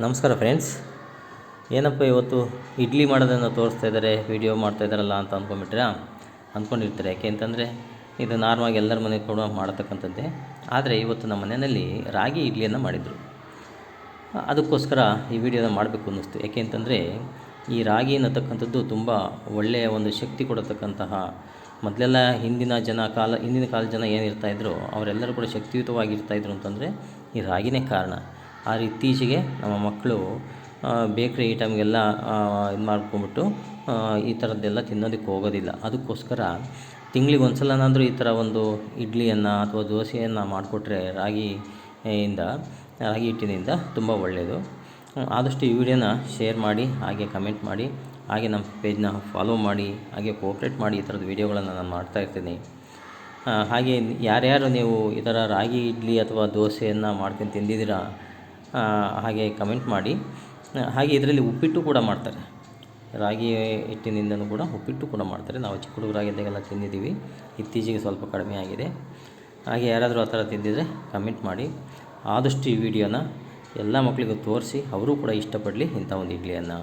ನಮಸ್ಕಾರ ಫ್ರೆಂಡ್ಸ್. ಏನಪ್ಪ ಇವತ್ತು ಇಡ್ಲಿ ಮಾಡೋದನ್ನು ತೋರಿಸ್ತಾ ಇದ್ದಾರೆ, ವಿಡಿಯೋ ಮಾಡ್ತಾಯಿದ್ದಾರಲ್ಲ ಅಂತ ಅಂದ್ಕೊಂಡಿರ್ತಾರೆ. ಯಾಕೆ ಅಂತಂದರೆ ಇದು ನಾರ್ಮಲಾಗಿ ಎಲ್ಲರ ಮನೆ ಕೂಡ ಮಾಡತಕ್ಕಂಥದ್ದೇ. ಆದರೆ ಇವತ್ತು ನಮ್ಮ ಮನೆಯಲ್ಲಿ ರಾಗಿ ಇಡ್ಲಿಯನ್ನು ಮಾಡಿದರು. ಅದಕ್ಕೋಸ್ಕರ ಈ ವಿಡಿಯೋನ ಮಾಡಬೇಕು ಅನ್ನಿಸ್ತು. ಯಾಕೆ ಅಂತಂದರೆ ಈ ರಾಗಿ ಅನ್ನತಕ್ಕಂಥದ್ದು ತುಂಬ ಒಳ್ಳೆಯ ಒಂದು ಶಕ್ತಿ ಕೊಡತಕ್ಕಂತಹ, ಮೊದಲೆಲ್ಲ ಹಿಂದಿನ ಕಾಲದ ಜನ ಏನಿರ್ತಾಯಿದ್ರು ಅವರೆಲ್ಲರೂ ಕೂಡ ಶಕ್ತಿಯುತವಾಗಿರ್ತಾಯಿದ್ರು ಅಂತಂದರೆ ಈ ರಾಗಿನೇ ಕಾರಣ. ಆದರೆ ಇತ್ತೀಚೆಗೆ ನಮ್ಮ ಮಕ್ಕಳು ಬೇಕ್ರಿ ಐಟಮ್ಗೆಲ್ಲ ಇದು ಮಾಡ್ಕೊಂಬಿಟ್ಟು ಈ ಥರದ್ದೆಲ್ಲ ತಿನ್ನೋದಕ್ಕೆ ಹೋಗೋದಿಲ್ಲ. ಅದಕ್ಕೋಸ್ಕರ ತಿಂಗಳಿಗೆ ಒಂದು ಸಲನಾದರೂ ಈ ಥರ ಒಂದು ಇಡ್ಲಿಯನ್ನು ಅಥವಾ ದೋಸೆಯನ್ನು ಮಾಡಿಕೊಟ್ರೆ ರಾಗಿ ಹಿಟ್ಟಿನಿಂದ ತುಂಬ ಒಳ್ಳೆಯದು. ಆದಷ್ಟು ಈ ವಿಡಿಯೋನ ಶೇರ್ ಮಾಡಿ, ಹಾಗೆ ಕಮೆಂಟ್ ಮಾಡಿ, ಹಾಗೆ ನಮ್ಮ ಪೇಜ್ನ ಫಾಲೋ ಮಾಡಿ, ಹಾಗೆ ಕೋಆಪ್ರೇಟ್ ಮಾಡಿ. ಈ ಥರದ ವೀಡಿಯೋಗಳನ್ನು ನಾನು ಮಾಡ್ತಾಯಿರ್ತೀನಿ. ಹಾಗೆ ಯಾರ್ಯಾರು ನೀವು ಈ ಥರ ರಾಗಿ ಇಡ್ಲಿ ಅಥವಾ ದೋಸೆಯನ್ನು ಮಾಡ್ಕೊಂಡು ತಿಂದಿದ್ದೀರಾ ಹಾಗೆ ಕಮೆಂಟ್ ಮಾಡಿ. ಹಾಗೆ ಇದರಲ್ಲಿ ಉಪ್ಪಿಟ್ಟು ಕೂಡ ಮಾಡ್ತಾರೆ, ರಾಗಿ ಹಿಟ್ಟಿನಿಂದನೂ ಕೂಡ ಉಪ್ಪಿಟ್ಟು ಕೂಡ ಮಾಡ್ತಾರೆ. ನಾವು ಚಿಕ್ಕ ಹುಡುಗರಾಗಿದ್ದಾಗೆಲ್ಲ ತಿಂದಿದ್ದೀವಿ, ಇತ್ತೀಚೆಗೆ ಸ್ವಲ್ಪ ಕಡಿಮೆ ಆಗಿದೆ. ಹಾಗೆ ಯಾರಾದರೂ ಆ ಥರ ತಿಂದಿದ್ರೆ ಕಮೆಂಟ್ ಮಾಡಿ. ಆದಷ್ಟು ಈ ವಿಡಿಯೋನ ಎಲ್ಲ ಮಕ್ಕಳಿಗೂ ತೋರಿಸಿ, ಅವರು ಕೂಡ ಇಷ್ಟಪಡಲಿ ಇಂಥ ಒಂದು ಇಡ್ಲಿಯನ್ನು.